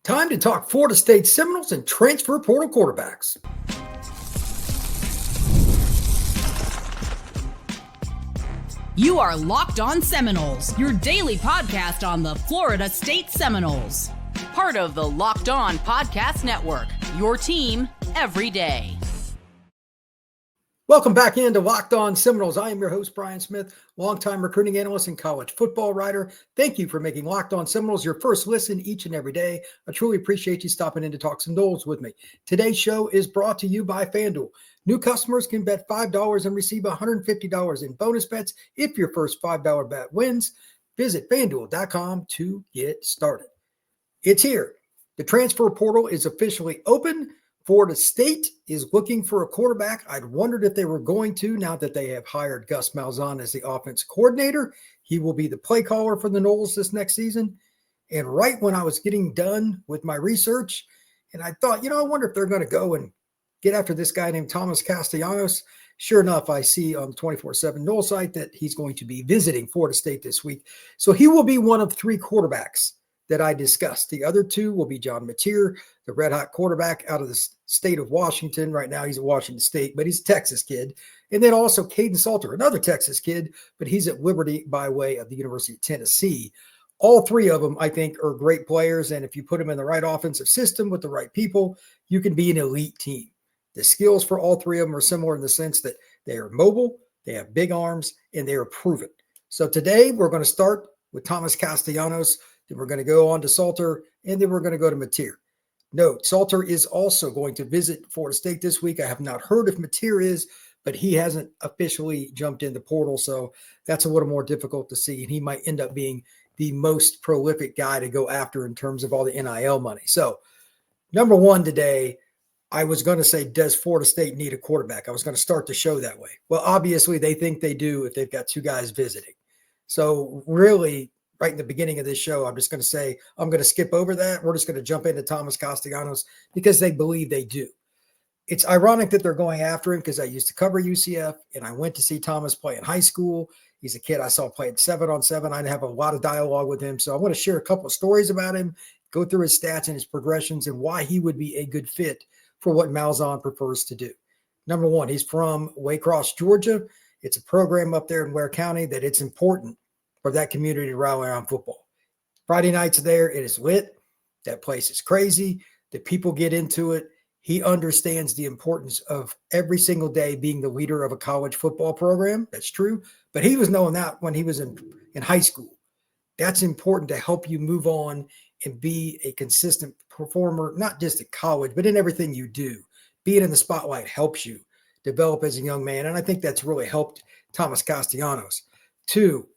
Time to talk Florida State Seminoles and transfer portal quarterbacks. You are Locked On Seminoles, your daily podcast on the Florida State Seminoles. Part of the Locked On Podcast Network, your team every day. Welcome back into Locked On Seminoles. I am your host, Brian Smith, longtime recruiting analyst and college football writer. Thank you for making Locked On Seminoles your first listen each and every day. I truly appreciate you stopping in to talk some Noles with me. Today's show is brought to you by FanDuel. New customers can bet $5 and receive $150 in bonus bets if your first $5 bet wins. Visit FanDuel.com to get started. It's here. The transfer portal is officially open. Florida State is looking for a quarterback. I'd wondered if they were going to, now that they have hired Gus Malzahn as the offense coordinator. He will be the play caller for the Noles this next season. And right when I was getting done with my research, and I thought, I wonder if they're going to go and get after this guy named Thomas Castellanos. Sure enough, I see on the 24/7 Noles site that he's going to be visiting Florida State this week. So he will be one of three quarterbacks that I discussed. The other two will be John Mateer, the red-hot quarterback out of the state of Washington. Right now he's at Washington State, but he's a Texas kid. And then also Kaidon Salter, another Texas kid, but he's at Liberty by way of the University of Tennessee. All three of them, I think, are great players, and if you put them in the right offensive system with the right people, you can be an elite team. The skills for all three of them are similar in the sense that they are mobile, they have big arms, and they are proven. So today we're going to start with Thomas Castellanos. Then we're going to go on to Salter, and then we're going to go to Mateer. Note, Salter is also going to visit Florida State this week. I have not heard if Mateer is, but he hasn't officially jumped in the portal, so that's a little more difficult to see, and he might end up being the most prolific guy to go after in terms of all the NIL money. So, number one today, I was going to say, does Florida State need a quarterback? I was going to start the show that way. Well, obviously, they think they do if they've got two guys visiting. So, really, right in the beginning of this show, I'm just going to say, I'm going to skip over that. We're just going to jump into Thomas Castellanos because they believe they do. It's ironic that they're going after him because I used to cover UCF and I went to see Thomas play in high school. He's a kid I saw play at 7-on-7. I have a lot of dialogue with him. So I want to share a couple of stories about him, go through his stats and his progressions and why he would be a good fit for what Malzahn prefers to do. Number one, he's from Waycross, Georgia. It's a program up there in Ware County that it's important for that community to rally around football. Friday nights there, it is lit. That place is crazy. The people get into it. He understands the importance of every single day being the leader of a college football program. That's true. But he was knowing that when he was in high school. That's important to help you move on and be a consistent performer, not just at college, but in everything you do. Being in the spotlight helps you develop as a young man. And I think that's really helped Thomas Castellanos. Two,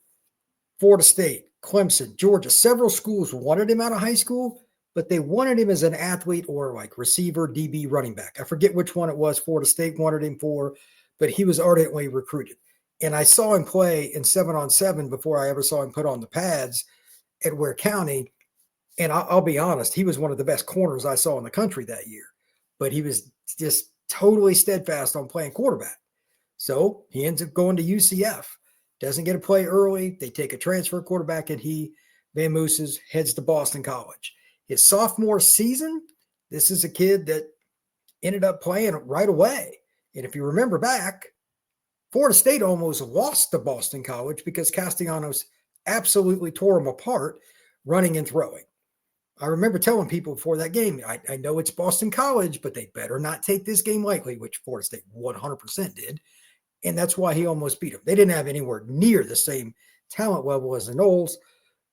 Florida State, Clemson, Georgia, several schools wanted him out of high school, but they wanted him as an athlete or like receiver, DB, running back. I forget which one it was Florida State wanted him for, but he was ardently recruited. And I saw him play in 7-on-7 before I ever saw him put on the pads at Ware County. And I'll be honest, he was one of the best corners I saw in the country that year. But he was just totally steadfast on playing quarterback. So he ends up going to UCF. Doesn't get a play early. They take a transfer quarterback, and he vamooses, heads to Boston College. His sophomore season, this is a kid that ended up playing right away. And if you remember back, Florida State almost lost to Boston College because Castellanos absolutely tore them apart running and throwing. I remember telling people before that game, I know it's Boston College, but they better not take this game lightly, which Florida State 100% did. And that's why he almost beat them. They didn't have anywhere near the same talent level as the Noles,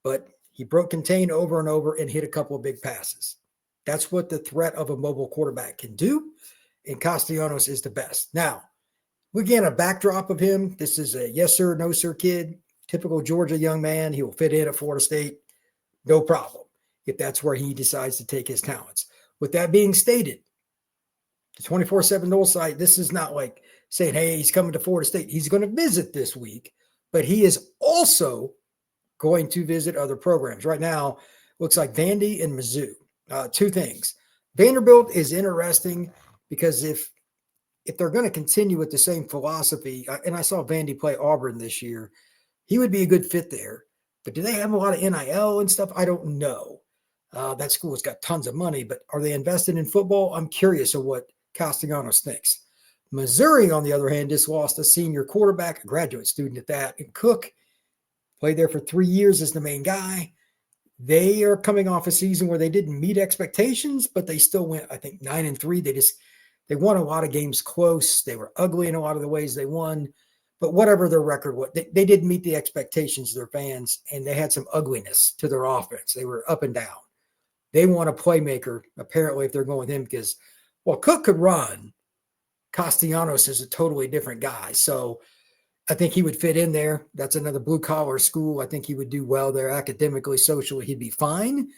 but he broke contain over and over and hit a couple of big passes. That's what the threat of a mobile quarterback can do, and Castellanos is the best. Now, we get a backdrop of him. This is a yes sir, no sir kid, typical Georgia young man. He will fit in at Florida State, no problem, if that's where he decides to take his talents. With that being stated, the 24/7 Noles site, this is not like saying, hey, he's coming to Florida State. He's going to visit this week, but he is also going to visit other programs. Right now, looks like Vandy and Mizzou. Two things. Vanderbilt is interesting because if they're going to continue with the same philosophy, and I saw Vandy play Auburn this year, he would be a good fit there. But do they have a lot of NIL and stuff? I don't know. That school's got tons of money, but are they invested in football? I'm curious of what Castellanos thinks. Missouri, on the other hand, just lost a senior quarterback, a graduate student at that, and Cook played there for 3 years as the main guy. They are coming off a season where they didn't meet expectations, but they still went, I think, 9-3. They won a lot of games close. They were ugly in a lot of the ways they won. But whatever their record was, they didn't meet the expectations of their fans, and they had some ugliness to their offense. They were up and down. They want a playmaker, apparently, if they're going with him, because, well, Cook could run. Castellanos is a totally different guy. So I think he would fit in there. That's another blue-collar school. I think he would do well there academically, socially. He'd be fine.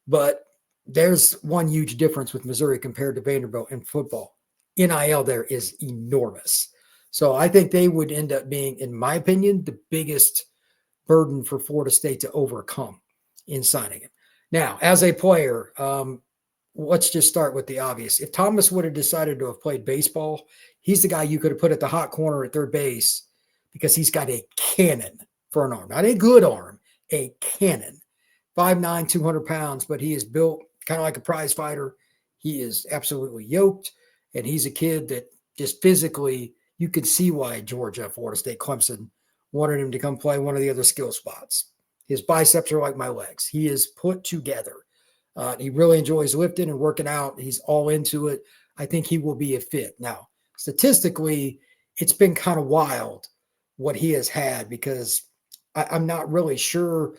But there's one huge difference with Missouri compared to Vanderbilt in football. NIL there is enormous. So I think they would end up being, in my opinion, the biggest burden for Florida State to overcome in signing him. Now, as a player, let's just start with the obvious. If Thomas would have decided to have played baseball, he's the guy you could have put at the hot corner at third base because he's got a cannon for an arm. Not a good arm, a cannon. 5'9", 200 pounds, but he is built kind of like a prize fighter. He is absolutely yoked, and he's a kid that just physically, you can see why Georgia, Florida State, Clemson wanted him to come play one of the other skill spots. His biceps are like my legs. He is put together. He really enjoys lifting and working out. He's all into it. I think he will be a fit. Now, statistically, it's been kind of wild what he has had because I'm not really sure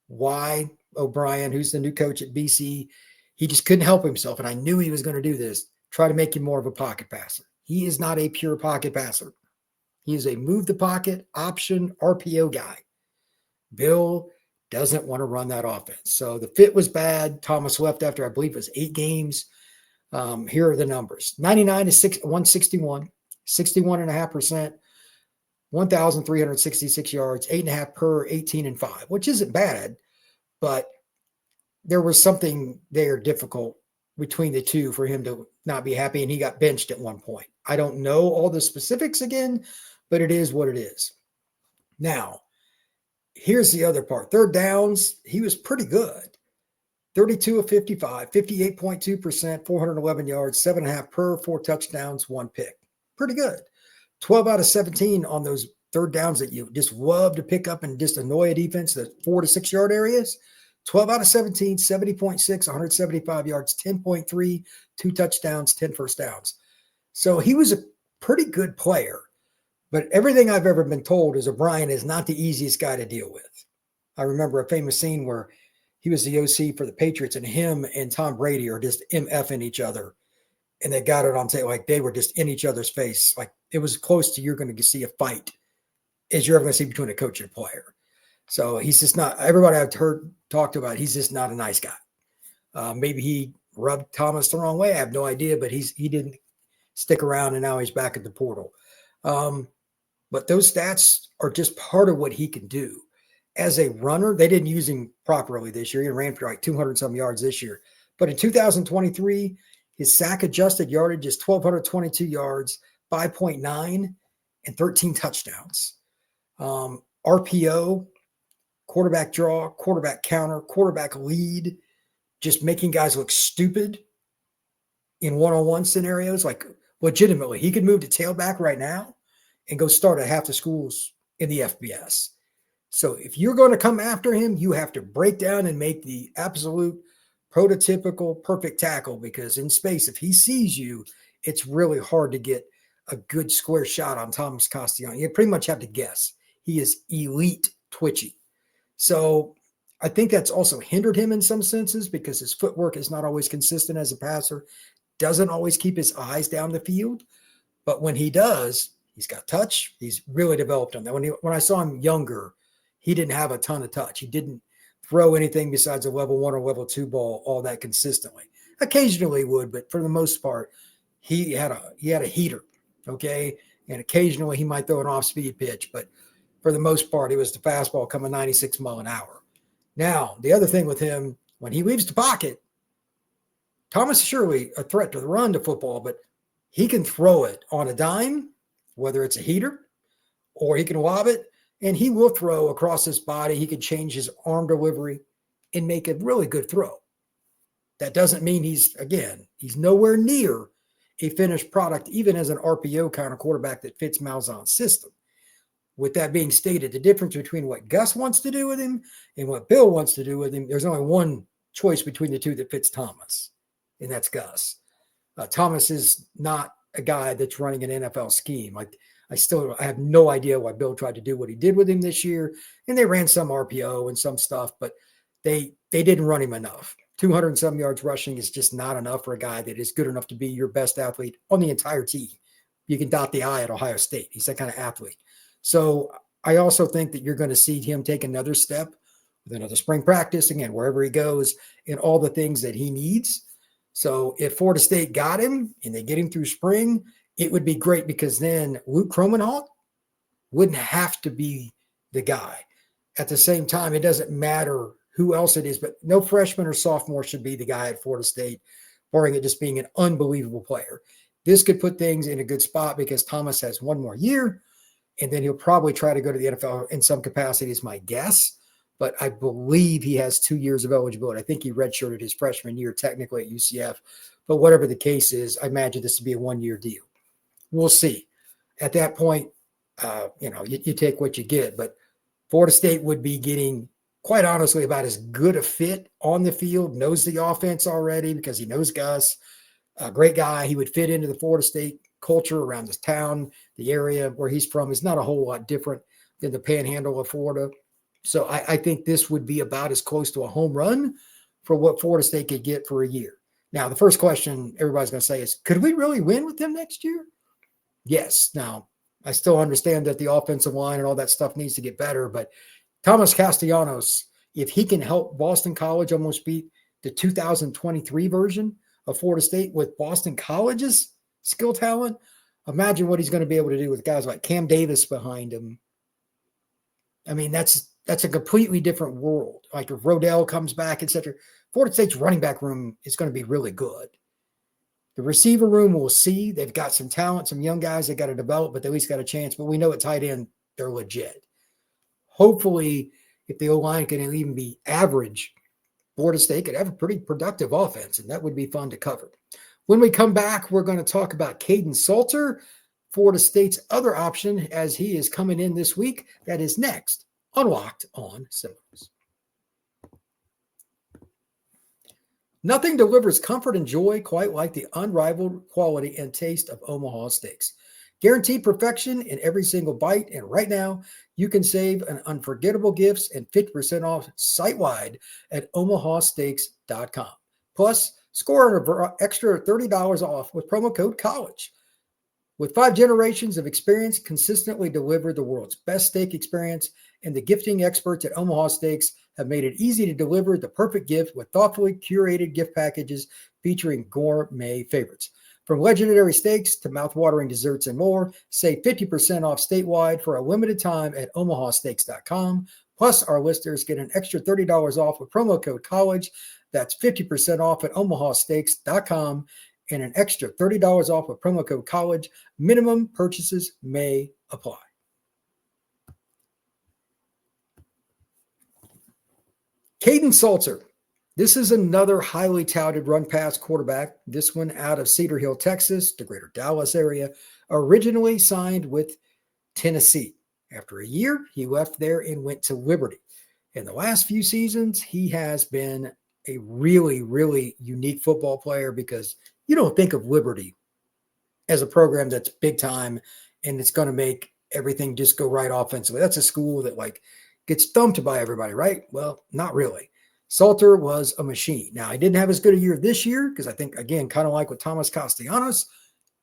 why O'Brien, who's the new coach at BC, he just couldn't help himself. And I knew he was going to do this, try to make him more of a pocket passer. He is not a pure pocket passer. He is a move the pocket option RPO guy. Bill doesn't want to run that offense. So the fit was bad. Thomas left after, I believe it was 8 games. Here are the numbers. 99 to 161, 61.5%, 1,366 yards, 8.5 per, 18-5, which isn't bad, but there was something there difficult between the two for him to not be happy, and he got benched at one point. I don't know all the specifics again, but it is what it is. Now, here's the other part. Third downs, he was pretty good. 32 of 55, 58.2%, 411 yards, 7.5 per, 4 touchdowns, 1 pick. Pretty good. 12 out of 17 on those third downs that you just love to pick up and just annoy a defense, the 4 to 6 yard areas. 12 out of 17, 70.6, 175 yards, 10.3, 2 touchdowns, 10 first downs. So he was a pretty good player. But everything I've ever been told is O'Brien is not the easiest guy to deal with. I remember a famous scene where he was the OC for the Patriots, and him and Tom Brady are just MFing each other. And they got it on tape, like they were just in each other's face. Like it was close to you're going to see a fight as you're ever going to see between a coach and a player. So he's just not, everybody I've heard talked about, he's just not a nice guy. Maybe he rubbed Thomas the wrong way. I have no idea, but he didn't stick around, and now he's back at the portal. But those stats are just part of what he can do. As a runner, they didn't use him properly this year. He ran for like 200-some yards this year. But in 2023, his sack-adjusted yardage is 1,222 yards, 5.9, and 13 touchdowns. RPO, quarterback draw, quarterback counter, quarterback lead, just making guys look stupid in one-on-one scenarios. Like legitimately, he could move to tailback right now and go start at half the schools in the FBS. So if you're going to come after him, you have to break down and make the absolute prototypical perfect tackle, because in space, if he sees you, it's really hard to get a good square shot on Thomas Castellanos. You pretty much have to guess. He is elite twitchy. So I think that's also hindered him in some senses because his footwork is not always consistent as a passer, doesn't always keep his eyes down the field. But when he does, he's got touch. He's really developed on that. When I saw him younger, he didn't have a ton of touch. He didn't throw anything besides a level 1 or level 2 ball all that consistently. Occasionally would, but for the most part, he had a heater, okay? And occasionally he might throw an off-speed pitch, but for the most part, it was the fastball coming 96 mile an hour. Now, the other thing with him, when he leaves the pocket, Thomas is surely a threat to the run to football, but he can throw it on a dime, whether it's a heater or he can lob it, and he will throw across his body. He can change his arm delivery and make a really good throw. That doesn't mean he's nowhere near a finished product, even as an RPO kind of quarterback that fits Malzahn's system. With that being stated, the difference between what Gus wants to do with him and what Bill wants to do with him, there's only one choice between the two that fits Thomas, and that's Gus. Thomas is not a guy that's running an NFL scheme. Like I have no idea why Bill tried to do what he did with him this year, and they ran some RPO and some stuff, but they didn't run him enough. 200 and some yards rushing is just not enough for a guy that is good enough to be your best athlete on the entire team. You can dot the I at Ohio State. He's that kind of athlete. So I also think that you're going to see him take another step with another spring practice, again, wherever he goes, and all the things that he needs. So if Florida State got him and they get him through spring, it would be great because then Luke Kromenhoek wouldn't have to be the guy. At the same time, it doesn't matter who else it is, but no freshman or sophomore should be the guy at Florida State, barring it just being an unbelievable player. This could put things in a good spot because Thomas has one more year, and then he'll probably try to go to the NFL in some capacity is my guess. But I believe he has 2 years of eligibility. I think he redshirted his freshman year technically at UCF. But whatever the case is, I imagine this to be a one-year deal. We'll see. At that point, you take what you get. But Florida State would be getting, quite honestly, about as good a fit on the field, knows the offense already because he knows Gus. A great guy. He would fit into the Florida State culture around this town. The area where he's from is not a whole lot different than the panhandle of Florida. So I think this would be about as close to a home run for what Florida State could get for a year. Now, the first question everybody's going to say is, could we really win with them next year? Yes. Now, I still understand that the offensive line and all that stuff needs to get better, but Thomas Castellanos, if he can help Boston College almost beat the 2023 version of Florida State with Boston College's skill talent, imagine what he's going to be able to do with guys like Cam Davis behind him. I mean, that's a completely different world. Like if Rodell comes back, etc. Florida State's running back room is going to be really good. The receiver room, we'll see. They've got some talent, some young guys they got to develop, but they at least got a chance. But we know at tight end, they're legit. Hopefully, if the O-line can even be average, Florida State could have a pretty productive offense, and that would be fun to cover. When we come back, we're going to talk about Kaidon Salter, Florida State's other option, as he is coming in this week. That is next on Locked On Seminoles. Nothing delivers comfort and joy quite like the unrivaled quality and taste of Omaha Steaks. Guaranteed perfection in every single bite, and right now you can save an unforgettable gifts and 50% off site-wide at omahasteaks.com. Plus, score an extra $30 off with promo code COLLEGE. With 5 generations of experience, consistently deliver the world's best steak experience, and the gifting experts at Omaha Steaks have made it easy to deliver the perfect gift with thoughtfully curated gift packages featuring gourmet favorites. From legendary steaks to mouth-watering desserts and more, save 50% off statewide for a limited time at omahasteaks.com. Plus, our listeners get an extra $30 off with promo code COLLEGE. That's 50% off at omahasteaks.com and an extra $30 off with promo code COLLEGE. Minimum purchases may apply. Kaidon Salter. This is another highly touted run-pass quarterback, this one out of Cedar Hill, Texas, the greater Dallas area, originally signed with Tennessee. After a year, he left there and went to Liberty. In the last few seasons, he has been a really, really unique football player because you don't think of Liberty as a program that's big time and it's going to make everything just go right offensively. That's a school that gets thumped by everybody, right? Well, not really. Salter was a machine. Now, he didn't have as good a year this year because I think, again, kind of like with Thomas Castellanos,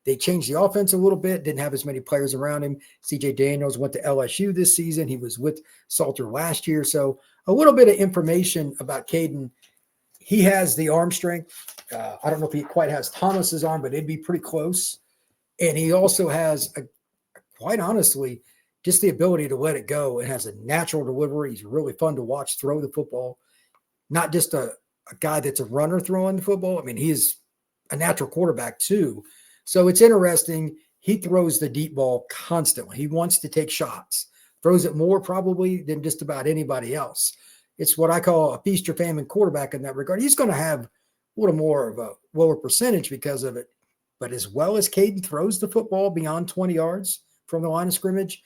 they changed the offense a little bit, didn't have as many players around him. CJ Daniels went to LSU this season. He was with Salter last year. So a little bit of information about Kaidon. He has the arm strength. I don't know if he quite has Thomas's arm, but it'd be pretty close. And he also has, quite honestly, just the ability to let it go. It has a natural delivery. He's really fun to watch throw the football. Not just a guy that's a runner throwing the football. I mean, he's a natural quarterback too. So it's interesting. He throws the deep ball constantly. He wants to take shots. Throws it more probably than just about anybody else. It's what I call a feast or famine quarterback in that regard. He's going to have little more of a lower percentage because of it. But as well as Kaidon throws the football beyond 20 yards from the line of scrimmage,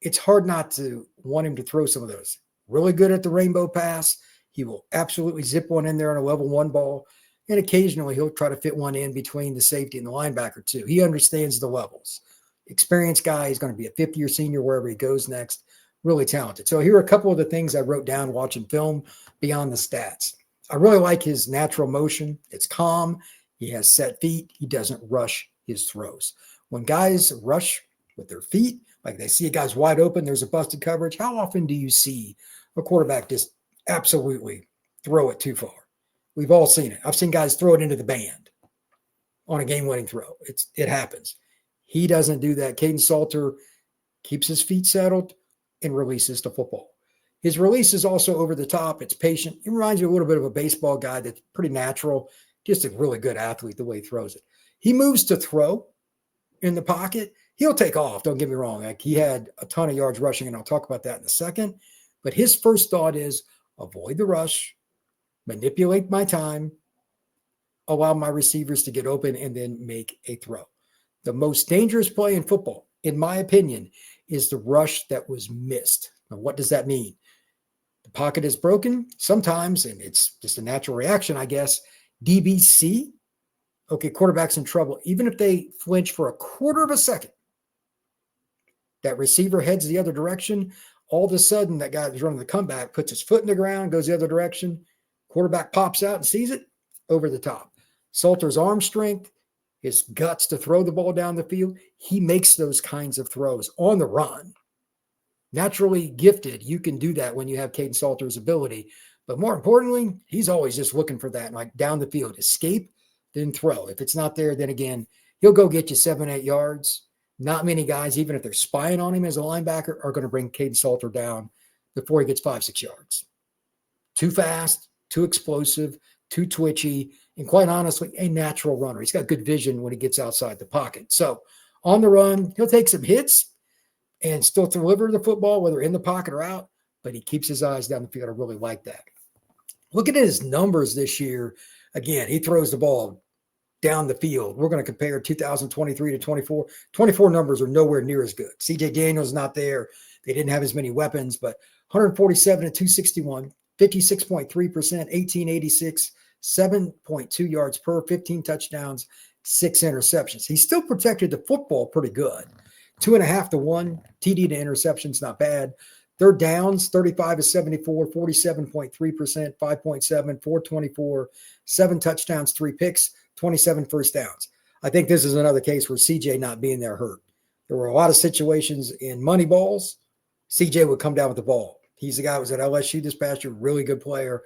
it's hard not to want him to throw some of those. Really good at the rainbow pass. He will absolutely zip one in there on a level one ball. And occasionally he'll try to fit one in between the safety and the linebacker too. He understands the levels. Experienced guy. He's going to be a fifth-year senior wherever he goes next. Really talented. So here are a couple of the things I wrote down watching film beyond the stats. I really like his natural motion. It's calm. He has set feet. He doesn't rush his throws. When guys rush with their feet, like they see a guy's wide open, there's a busted coverage, how often do you see a quarterback just absolutely throw it too far? We've all seen it. I've seen guys throw it into the band on a game-winning throw. It happens. He doesn't do that. Kaidon Salter keeps his feet settled and releases the football. His release is also over the top. It's patient. It reminds you a little bit of a baseball guy that's pretty natural, just a really good athlete the way he throws it. He moves to throw in the pocket. He'll take off. Don't get me wrong. Like he had a ton of yards rushing, and I'll talk about that in a second. But his first thought is avoid the rush, manipulate my time, allow my receivers to get open, and then make a throw. The most dangerous play in football, in my opinion, is the rush that was missed. Now, what does that mean? The pocket is broken sometimes, and it's just a natural reaction, I guess. DBC, okay, quarterback's in trouble. Even if they flinch for a quarter of a second, that receiver heads the other direction. All of a sudden, that guy who's running the comeback puts his foot in the ground, goes the other direction. Quarterback pops out and sees it over the top. Salter's arm strength, his guts to throw the ball down the field, he makes those kinds of throws on the run. Naturally gifted, you can do that when you have Kaidon Salter's ability. But more importantly, he's always just looking for that, like down the field, escape, then throw. If it's not there, then again, he'll go get you 7-8 yards. Not many guys, even if they're spying on him as a linebacker, are going to bring Kaidon Salter down before he gets 5-6 yards. Too fast, too explosive, too twitchy, and quite honestly, a natural runner. He's got good vision when he gets outside the pocket. So on the run, he'll take some hits and still deliver the football, whether in the pocket or out, but he keeps his eyes down the field. I really like that. Look at his numbers this year. Again, he throws the ball down the field. We're going to compare 2023 to 24. 24 numbers are nowhere near as good. CJ Daniels not there. They didn't have as many weapons, but 147 to 261, 56.3%, 1886, 7.2 yards per, 15 touchdowns, 6 interceptions. He still protected the football pretty good. 2.5 to 1, TD to interceptions, not bad. Third downs, 35 to 74, 47.3%, 5.7, 424, 7 touchdowns, 3 picks, 27 first downs. I think this is another case where CJ not being there hurt. There were a lot of situations in money balls. CJ would come down with the ball. He's the guy who was at LSU this past year, really good player.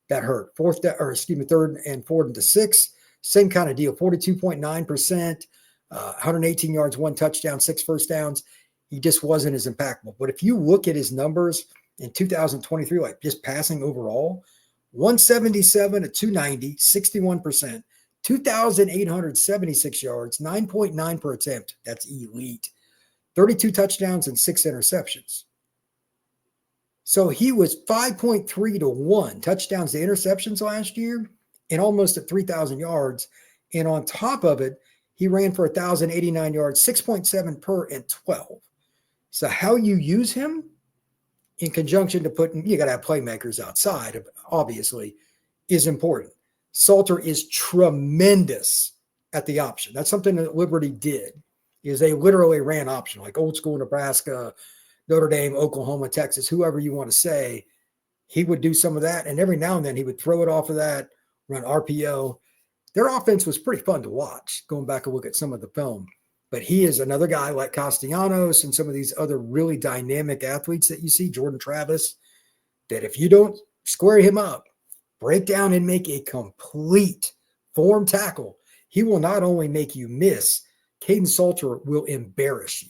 That hurt. Third and 4 into 6, same kind of deal. 42.9%, 118 yards, 1 touchdown, 6 first downs. He just wasn't as impactful. But if you look at his numbers in 2023, like just passing overall, 177 to 290, 61%, 2,876 yards, 9.9 per attempt. That's elite. 32 touchdowns and 6 interceptions. So he was 5.3 to 1 touchdowns to interceptions last year and almost at 3,000 yards. And on top of it, he ran for 1,089 yards, 6.7 per and 12. So how you use him in conjunction to putting, you got to have playmakers outside, obviously, is important. Salter is tremendous at the option. That's something that Liberty did, is they literally ran option, like old school Nebraska, Notre Dame, Oklahoma, Texas, whoever you want to say. He would do some of that, and every now and then he would throw it off of that, run RPO. Their offense was pretty fun to watch, going back and look at some of the film. But he is another guy like Castellanos and some of these other really dynamic athletes that you see, Jordan Travis, that if you don't square him up, break down and make a complete form tackle, he will not only make you miss, Kaidon Salter will embarrass you.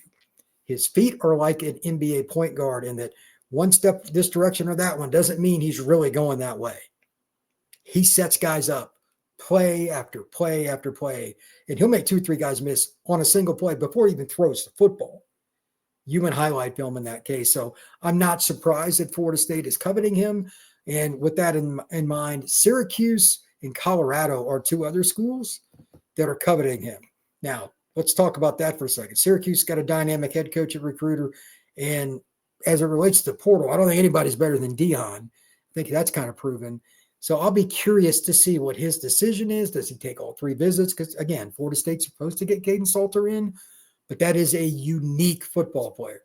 His feet are like an NBA point guard in that one step this direction or that one doesn't mean he's really going that way. He sets guys up play after play after play, and he'll make 2-3 guys miss on a single play before he even throws the football. Human highlight film in that case. So I'm not surprised that Florida State is coveting him. And with that in mind, Syracuse and Colorado are two other schools that are coveting him. Now, let's talk about that for a second. Syracuse got a dynamic head coach and recruiter. And as it relates to the portal, I don't think anybody's better than Dion. I think that's kind of proven. So I'll be curious to see what his decision is. Does he take all three visits? Because, again, Florida State's supposed to get Kaidon Salter in, but that is a unique football player.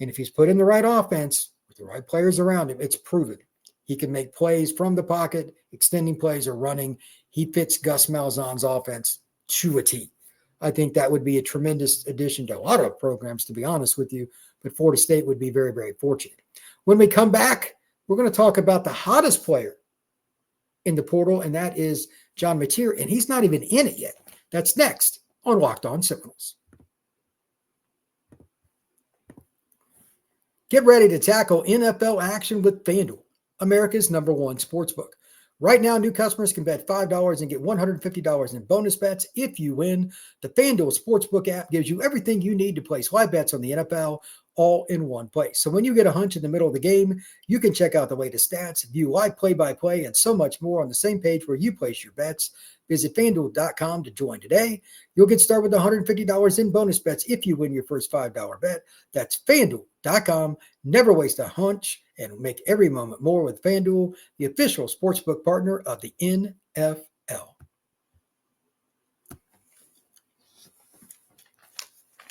And if he's put in the right offense with the right players around him, it's proven. He can make plays from the pocket, extending plays or running. He fits Gus Malzahn's offense to a T. I think that would be a tremendous addition to a lot of programs, to be honest with you. But Florida State would be very, very fortunate. When we come back, we're going to talk about the hottest player in the portal, and that is John Mateer, and he's not even in it yet. That's next on Locked On Seminoles. Get ready to tackle NFL action with FanDuel, America's #1 sportsbook. Right now, new customers can bet $5 and get $150 in bonus bets if you win. The FanDuel Sportsbook app gives you everything you need to place live bets on the NFL all in one place. So when you get a hunch in the middle of the game, you can check out the latest stats, view live play-by-play, and so much more on the same page where you place your bets. Visit FanDuel.com to join today. You'll get started with $150 in bonus bets if you win your first $5 bet. That's FanDuel.com. Never waste a hunch and make every moment more with FanDuel, the official sportsbook partner of the NFL.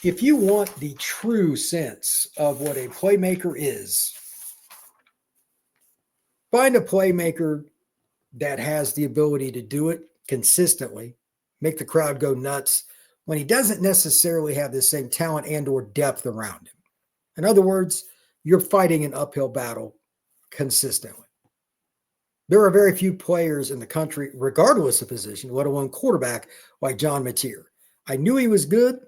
If you want the true sense of what a playmaker is, find a playmaker that has the ability to do it consistently, make the crowd go nuts when he doesn't necessarily have the same talent and or depth around him. In other words, you're fighting an uphill battle consistently. There are very few players in the country, regardless of position, let alone quarterback, like John Mateer. I knew he was good,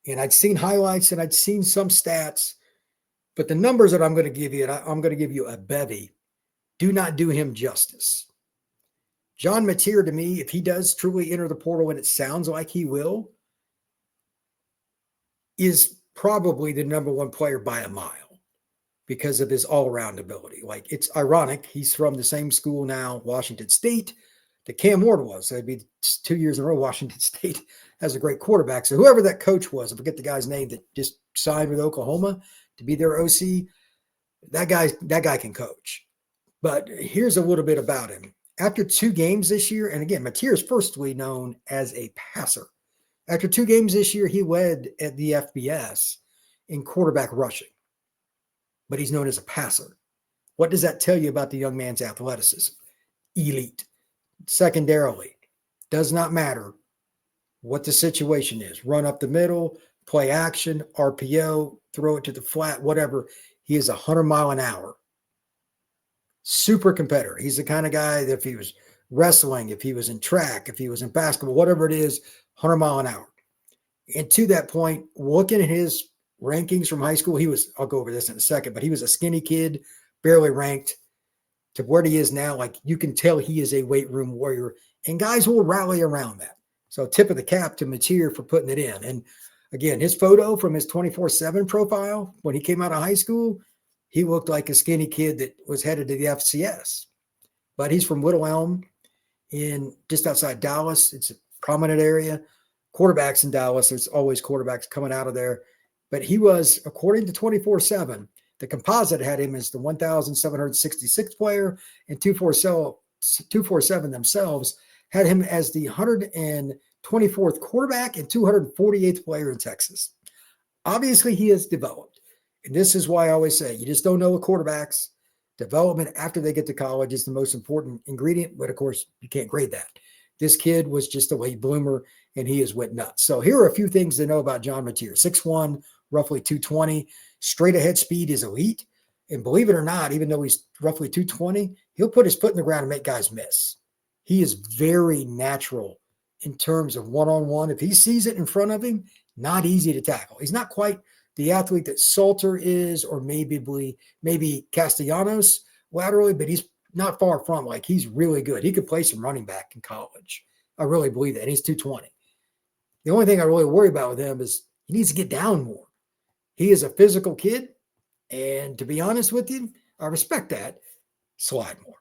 and I'd seen highlights and I'd seen some stats, but the numbers that I'm going to give you, and I'm going to give you a bevy, do not do him justice. John Mateer, to me, if he does truly enter the portal, and it sounds like he will, is probably the #1 player by a mile because of his all-around ability. Like, it's ironic. He's from the same school now, Washington State, that Cam Ward was. So it'd be 2 years in a row Washington State has a great quarterback. So whoever that coach was, I forget the guy's name, that just signed with Oklahoma to be their OC, that guy can coach. But here's a little bit about him. After 2 games this year, and again, Mateer is firstly known as a passer. After 2 games this year, he led at the FBS in quarterback rushing, but he's known as a passer. What does that tell you about the young man's athleticism? Elite. Secondarily, does not matter what the situation is. Run up the middle, play action, RPO, throw it to the flat, whatever. He is 100 mile an hour. Super competitor. He's the kind of guy that if he was wrestling, if he was in track, if he was in basketball, whatever it is, 100 mile an hour. And to that point, looking at his rankings from high school, I'll go over this in a second, but he was a skinny kid, barely ranked, to where he is now. Like, you can tell he is a weight room warrior, and guys will rally around that. So tip of the cap to Mateer for putting it in. And again, his photo from his 24/7 profile, when he came out of high school, he looked like a skinny kid that was headed to the FCS. But he's from Little Elm in just outside Dallas. It's a prominent area. Quarterbacks in Dallas, there's always quarterbacks coming out of there. But he was, according to 24/7, the composite had him as the 1,766th player, and 247 themselves had him as the 124th quarterback and 248th player in Texas. Obviously, he has developed. And this is why I always say, you just don't know with quarterbacks. Development after they get to college is the most important ingredient, but of course, you can't grade that. This kid was just a late bloomer, and he has went nuts. So here are a few things to know about John Mateer. 6'1", roughly 220. Straight ahead speed is elite. And believe it or not, even though he's roughly 220, he'll put his foot in the ground and make guys miss. He is very natural in terms of one-on-one. If he sees it in front of him, not easy to tackle. He's not quite the athlete that Salter is, or maybe Castellanos laterally, but he's not far from. Like, he's really good. He could play some running back in college. I really believe that. And he's 220. The only thing I really worry about with him is he needs to get down more. He is a physical kid, and to be honest with you, I respect that. Slide more.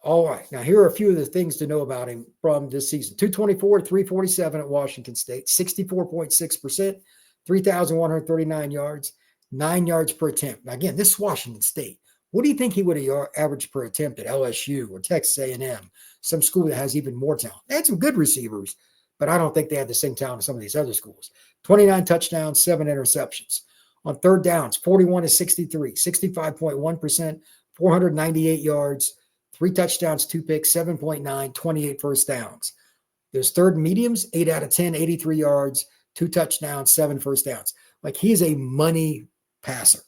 All right. Now, here are a few of the things to know about him from this season. 224 to 347 at Washington State, 64.6%, 3,139 yards, 9 yards per attempt. Now, again, this is Washington State. What do you think he would have averaged per attempt at LSU or Texas A&M, some school that has even more talent? They had some good receivers, but I don't think they had the same talent as some of these other schools. 29 touchdowns, 7 interceptions. On third downs, 41 to 63, 65.1%, 498 yards, 3 touchdowns, 2 picks, 7.9, 28 first downs. There's third and mediums, 8 out of 10, 83 yards, 2 touchdowns, 7 first downs. Like, he's a money passer.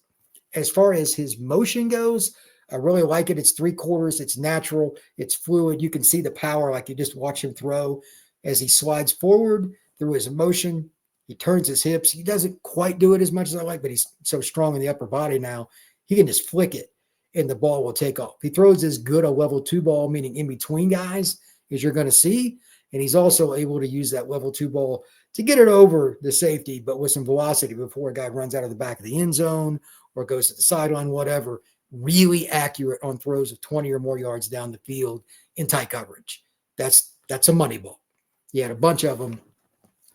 As far as his motion goes, I really like it. It's 3/4. It's natural. It's fluid. You can see the power, like you just watch him throw as he slides forward through his motion. He turns his hips. He doesn't quite do it as much as I like, but he's so strong in the upper body now. He can just flick it and the ball will take off. He throws as good a level 2 ball, meaning in between guys, as you're going to see. And he's also able to use that level 2 ball to get it over the safety, but with some velocity before a guy runs out of the back of the end zone or goes to the sideline, whatever. Really accurate on throws of 20 or more yards down the field in tight coverage. That's a money ball. He had a bunch of them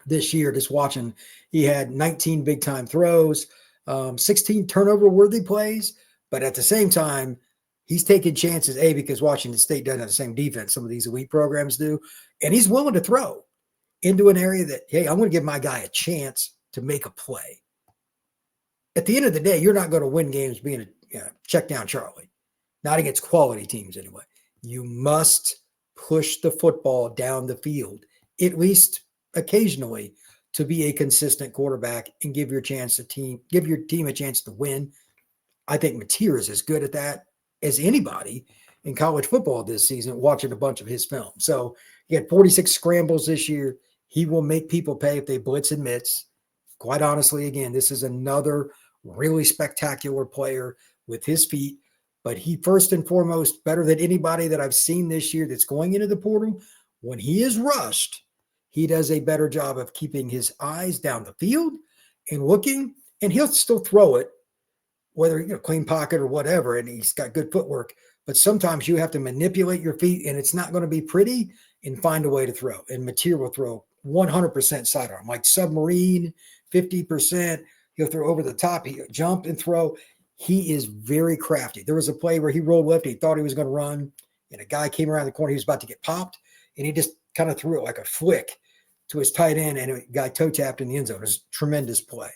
this year. Just watching, he had 19 big time throws, 16 turnover worthy plays, but at the same time, he's taking chances, because Washington State doesn't have the same defense some of these elite programs do, and he's willing to throw into an area that, hey, I'm going to give my guy a chance to make a play. At the end of the day, you're not going to win games being a check down Charlie, not against quality teams anyway. You must push the football down the field, at least occasionally, to be a consistent quarterback and give your team a chance to win. I think Mateer is as good at that as anybody in college football this season, watching a bunch of his film. So he had 46 scrambles this year. He will make people pay if they blitz and mitts. Quite honestly, again, this is another really spectacular player with his feet, but he first and foremost, better than anybody that I've seen this year that's going into the portal, when he is rushed, he does a better job of keeping his eyes down the field and looking, and he'll still throw it, whether clean pocket or whatever, and he's got good footwork. But sometimes you have to manipulate your feet, and it's not going to be pretty, and find a way to throw. And Mateer will throw 100% sidearm, like submarine, 50%. He'll throw over the top. He'll jump and throw. He is very crafty. There was a play where he rolled left. He thought he was going to run, and a guy came around the corner. He was about to get popped, and he just kind of threw it like a flick to his tight end, and a guy toe tapped in the end zone. It was a tremendous play.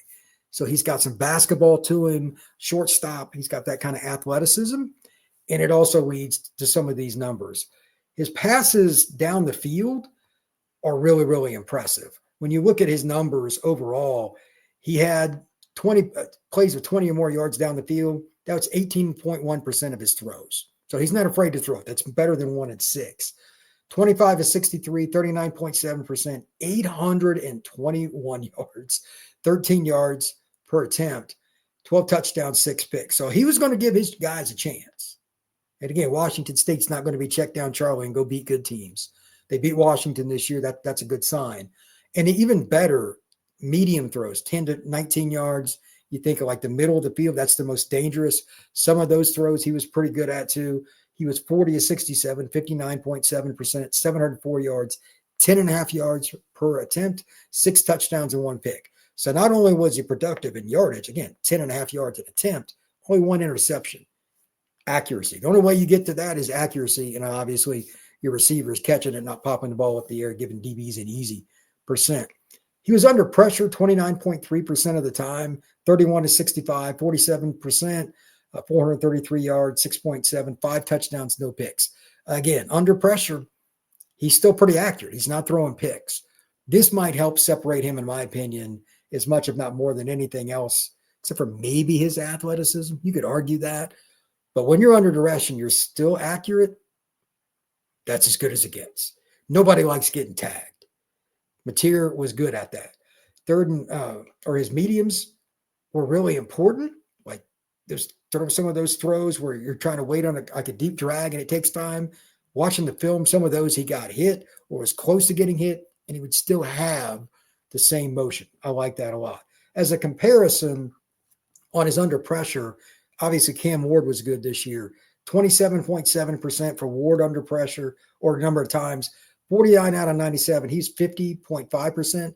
So he's got some basketball to him, shortstop. He's got that kind of athleticism, and it also leads to some of these numbers. His passes down the field are really, really impressive. When you look at his numbers overall, he had 20 plays with 20 or more yards down the field. That's 18.1% of his throws. So he's not afraid to throw it. That's better than 1 in 6. 25 to 63, 39.7%, 821 yards, 13 yards per attempt, 12 touchdowns, 6 picks. So he was going to give his guys a chance. And again, Washington State's not going to be check down Charlie and go beat good teams. They beat Washington this year. That's a good sign. And even better, medium throws, 10 to 19 yards. You think of like the middle of the field, that's the most dangerous. Some of those throws he was pretty good at too. He was 40 to 67, 59.7%, 704 yards, 10.5 yards per attempt, 6 touchdowns and 1 pick. So not only was he productive in yardage, again, 10.5 yards an attempt, only 1 interception. Accuracy. The only way you get to that is accuracy. And obviously your receivers catching it, not popping the ball up the air, giving DBs an easy percent. He was under pressure 29.3% of the time, 31 to 65, 47%, 433 yards, 6.7, 5 touchdowns, no picks. Again, under pressure, he's still pretty accurate. He's not throwing picks. This might help separate him, in my opinion, as much, if not more than anything else, except for maybe his athleticism. You could argue that. But when you're under duress and you're still accurate, that's as good as it gets. Nobody likes getting tagged. Mateer was good at that. His mediums were really important. Like there's some of those throws where you're trying to wait on a deep drag and it takes time. Watching the film, some of those he got hit or was close to getting hit, and he would still have the same motion. I like that a lot. As a comparison on his under pressure, obviously Cam Ward was good this year. 27.7% for Ward under pressure or number of times, 49 out of 97. He's 50.5%.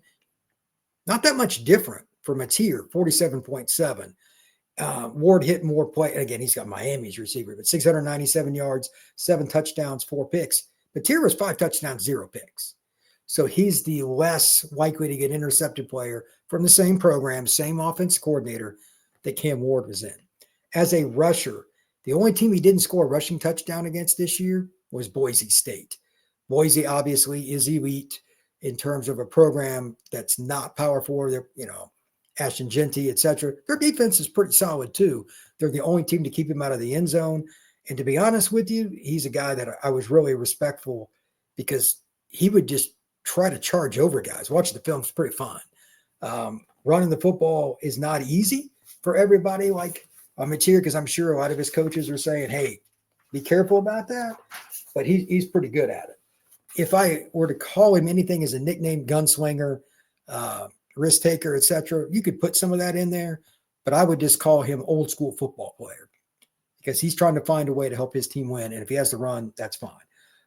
Not that much different for Mateer, 47.7. Ward hit more play. Again, he's got Miami's receiver, but 697 yards, 7 touchdowns, 4 picks. Mateer was 5 touchdowns, 0 picks. So he's the less likely to get intercepted player from the same program, same offense coordinator that Cam Ward was in. As a rusher, the only team he didn't score a rushing touchdown against this year was Boise State. Boise obviously is elite in terms of a program that's not Power 4. They're, Ashton Genty, etc. Their defense is pretty solid too. They're the only team to keep him out of the end zone. And to be honest with you, he's a guy that I was really respectful because he would just try to charge over guys. Watching the film is pretty fun. Running the football is not easy for everybody like Mateer, because I'm sure a lot of his coaches are saying, hey, be careful about that. But he's pretty good at it. If I were to call him anything as a nickname, gunslinger, risk taker, etc., you could put some of that in there, but I would just call him old school football player because he's trying to find a way to help his team win. And if he has to run, that's fine.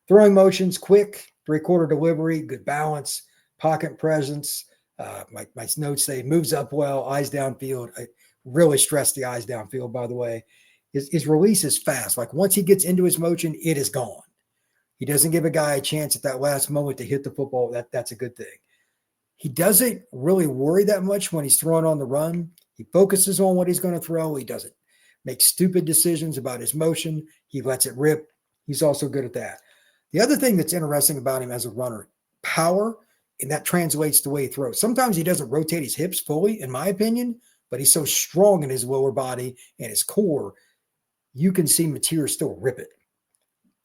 Throwing motions, quick, 3-quarter delivery, good balance, pocket presence. My notes say moves up well, eyes downfield. I really stress the eyes downfield, by the way. His release is fast. Like once he gets into his motion, it is gone. He doesn't give a guy a chance at that last moment to hit the football. That's a good thing. He doesn't really worry that much when he's throwing on the run. He focuses on what he's going to throw. He doesn't make stupid decisions about his motion. He lets it rip. He's also good at that. The other thing that's interesting about him as a runner, power, and that translates the way he throws. Sometimes he doesn't rotate his hips fully, in my opinion, but he's so strong in his lower body and his core, you can see Mateer still rip it.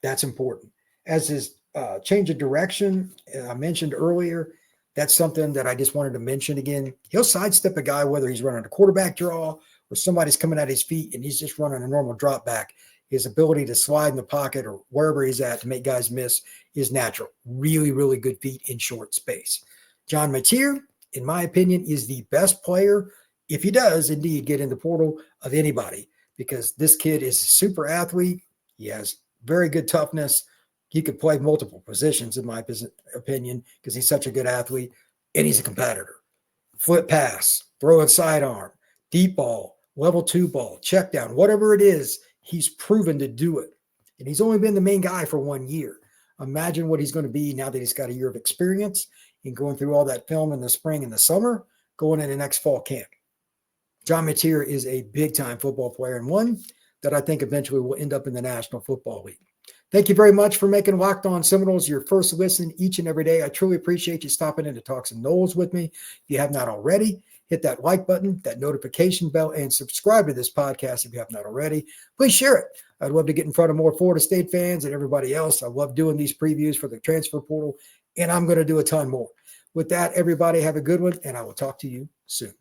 That's important. As his change of direction, I mentioned earlier, that's something that I just wanted to mention again. He'll sidestep a guy, whether he's running a quarterback draw or somebody's coming at his feet and he's just running a normal drop back. His ability to slide in the pocket or wherever he's at to make guys miss is natural. Really, really good feet in short space. John Mateer, in my opinion, is the best player, if he does indeed get in the portal, of anybody, because this kid is a super athlete. He has very good toughness. He could play multiple positions, in my opinion, because he's such a good athlete, and he's a competitor. Flip pass, throw a sidearm, deep ball, level 2 ball, check down, whatever it is, he's proven to do it. And he's only been the main guy for 1 year. Imagine what he's going to be now that he's got a year of experience and going through all that film in the spring and the summer, going into next fall camp. John Mateer is a big-time football player and one that I think eventually will end up in the National Football League. Thank you very much for making Locked On Seminoles your first listen each and every day. I truly appreciate you stopping in to talk some Noles with me. If you have not already, hit that like button, that notification bell, and subscribe to this podcast if you have not already. Please share it. I'd love to get in front of more Florida State fans and everybody else. I love doing these previews for the transfer portal, and I'm going to do a ton more. With that, everybody have a good one, and I will talk to you soon.